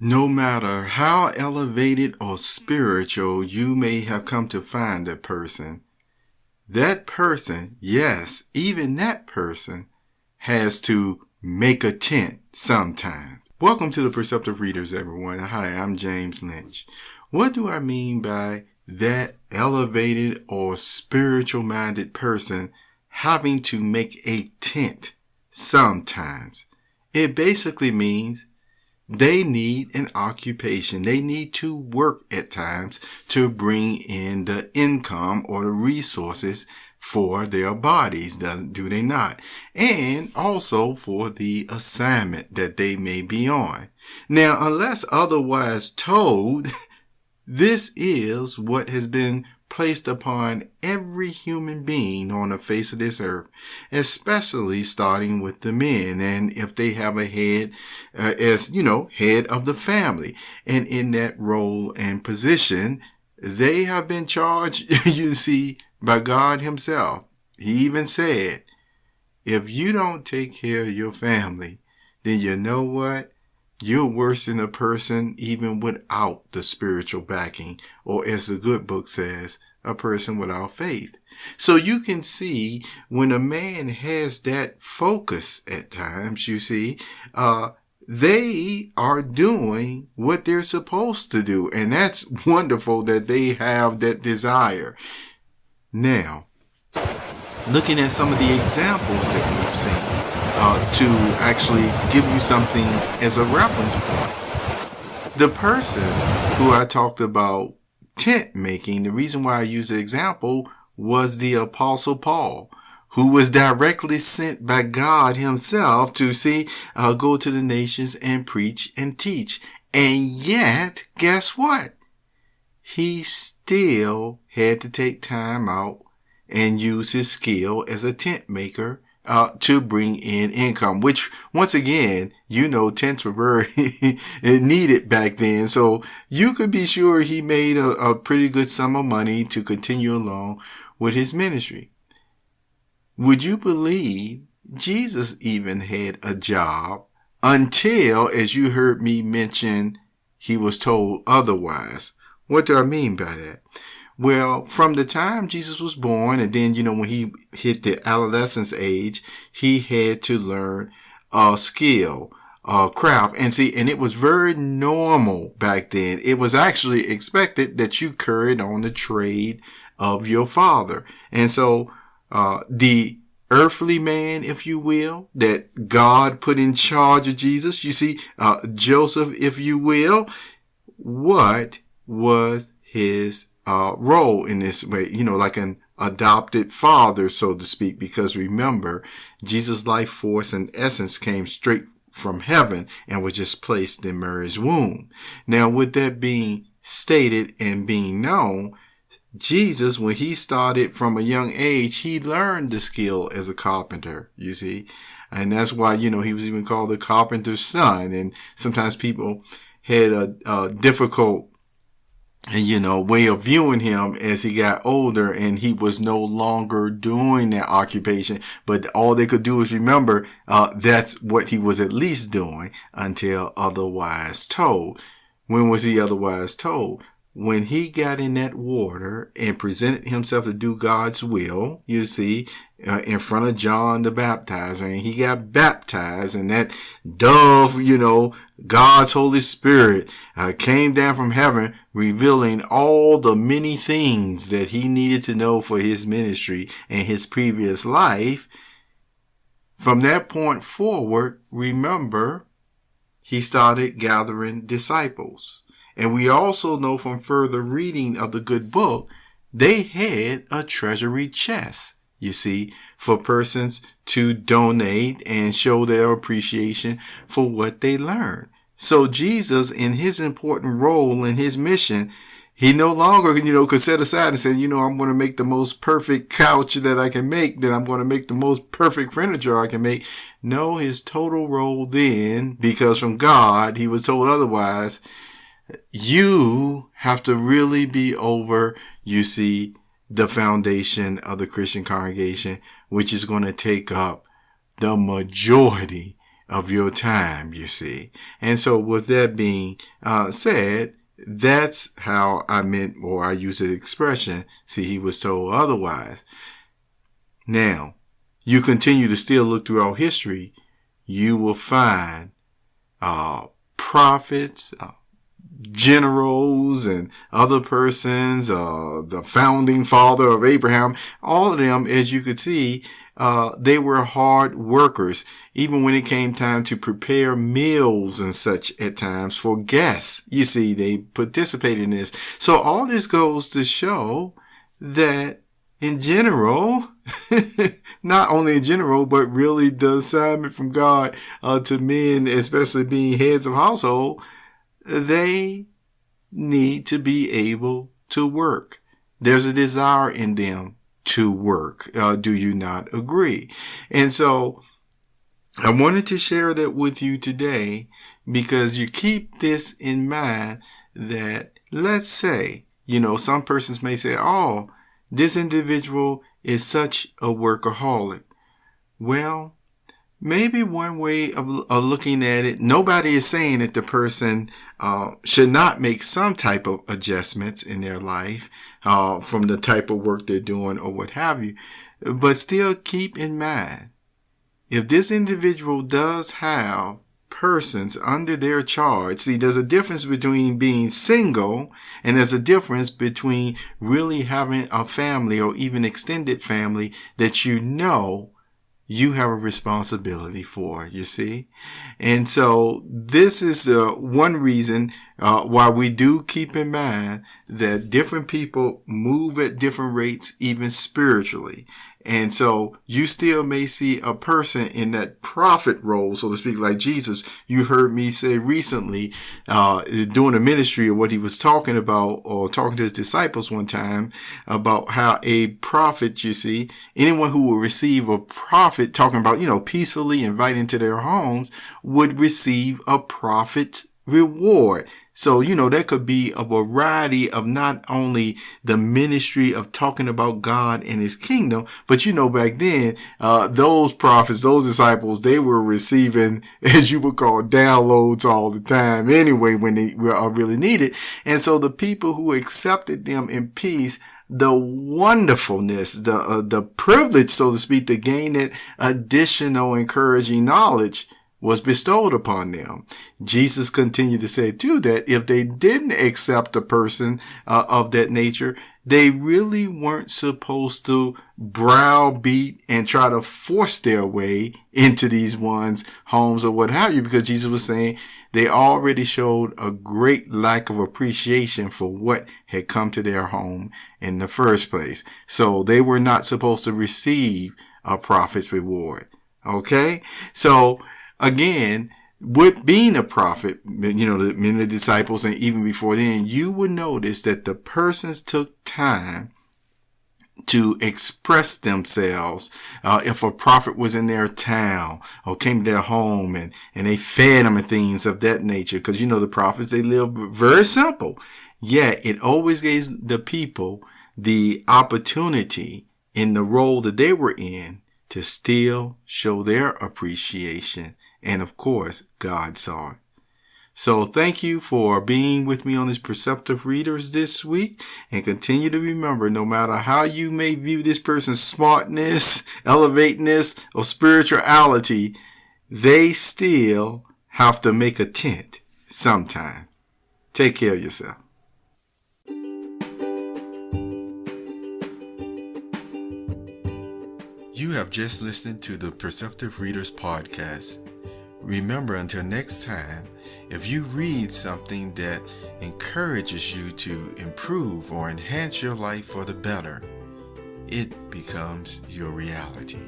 No matter how elevated or spiritual you may have come to find that person, yes, even that person has to make a tent sometimes. Welcome to the Perceptive Readers, everyone. Hi, I'm James Lynch. What do I mean by that elevated or spiritual minded person having to make a tent sometimes? It basically means they need an occupation. They need to work at times to bring in the income or the resources for their bodies, do they not? And also for the assignment that they may be on. Now, unless otherwise told, this is what has been placed upon every human being on the face of this earth, especially starting with the men. And if they have a head, head of the family, and in that role and position, they have been charged, you see, by God himself. He even said, if you don't take care of your family, then you know what? You're worse than a person even without the spiritual backing, or as the good book says, a person without faith. So you can see when a man has that focus at times, you see, they are doing what they're supposed to do. And that's wonderful that they have that desire. Now, looking at some of the examples that we've seen, to actually give you something as a reference point. The person who I talked about tent making, the reason why I use the example was the Apostle Paul, who was directly sent by God himself to go to the nations and preach and teach. And yet, guess what? He still had to take time out and use his skill as a tent maker to bring in income, which once again, tents were very needed back then. So you could be sure he made a pretty good sum of money to continue along with his ministry. Would you believe Jesus even had a job until, as you heard me mention, he was told otherwise? What do I mean by that? Well, from the time Jesus was born, and then, when he hit the adolescence age, he had to learn a skill, craft. And it was very normal back then. It was actually expected that you carried on the trade of your father. And so, the earthly man, if you will, that God put in charge of Jesus, Joseph, if you will, what was his role in this way, like an adopted father, so to speak, because remember, Jesus' life force and essence came straight from heaven and was just placed in Mary's womb. Now, with that being stated and being known, Jesus, when he started from a young age, he learned the skill as a carpenter, you see, and that's why, he was even called the carpenter's son. And sometimes people had a difficult way of viewing him as he got older and he was no longer doing that occupation. But all they could do is remember, that's what he was at least doing until otherwise told. When was he otherwise told? When he got in that water and presented himself to do God's will, in front of John the Baptizer, and he got baptized, and that dove, God's Holy Spirit came down from heaven, revealing all the many things that he needed to know for his ministry and his previous life. From that point forward, remember, he started gathering disciples. And we also know from further reading of the good book, they had a treasury chest, for persons to donate and show their appreciation for what they learned. So Jesus, in his important role in his mission, he no longer, could set aside and say, I'm going to make the most perfect couch that I can make, that I'm going to make the most perfect furniture I can make. No, his total role then, because from God, he was told otherwise, you have to really be over, the foundation of the Christian congregation, which is going to take up the majority of your time, you see. And so with that being said, that's how I meant, or I use the expression, see, he was told otherwise. Now, you continue to still look throughout history, you will find prophets, generals, and other persons, the founding father of Abraham, all of them, as you could see, they were hard workers, even when it came time to prepare meals and such at times for guests. You see, they participated in this. So all this goes to show that in general, not only in general, but really the assignment from God to men, especially being heads of household, they need to be able to work. There's a desire in them to work. Do you not agree? And so I wanted to share that with you today because you keep this in mind that, let's say, some persons may say, oh, this individual is such a workaholic. Well, maybe one way of looking at it, nobody is saying that the person should not make some type of adjustments in their life from the type of work they're doing or what have you. But still keep in mind, if this individual does have persons under their charge, see, there's a difference between being single and there's a difference between really having a family or even extended family that you have a responsibility for, you see. And so this is one reason why we do keep in mind that different people move at different rates, even spiritually. And so you still may see a person in that prophet role, so to speak, like Jesus. You heard me say recently, doing a ministry of what he was talking about, or talking to his disciples one time about how a prophet, you see, anyone who will receive a prophet, talking about, peacefully invite into their homes, would receive a prophet's reward. So, that could be a variety of not only the ministry of talking about God and his kingdom, but back then, those prophets, those disciples, they were receiving, as you would call, downloads all the time anyway, when they were really needed. And so the people who accepted them in peace, the wonderfulness, the privilege, so to speak, to gain that additional encouraging knowledge was bestowed upon them. Jesus continued to say too that if they didn't accept a person of that nature, they really weren't supposed to browbeat and try to force their way into these ones' homes or what have you, because Jesus was saying they already showed a great lack of appreciation for what had come to their home in the first place. So they were not supposed to receive a prophet's reward. Okay? So again, with being a prophet, the many of the disciples, and even before then, you would notice that the persons took time to express themselves. If a prophet was in their town or came to their home and they fed them and things of that nature, because the prophets, they live very simple. Yet it always gave the people the opportunity in the role that they were in to still show their appreciation. And of course, God saw it. So thank you for being with me on this Perceptive Readers this week. And continue to remember, no matter how you may view this person's smartness, elevateness, or spirituality, they still have to make a tent sometimes. Take care of yourself. You have just listened to the Perceptive Readers podcast. Remember, until next time, if you read something that encourages you to improve or enhance your life for the better, it becomes your reality.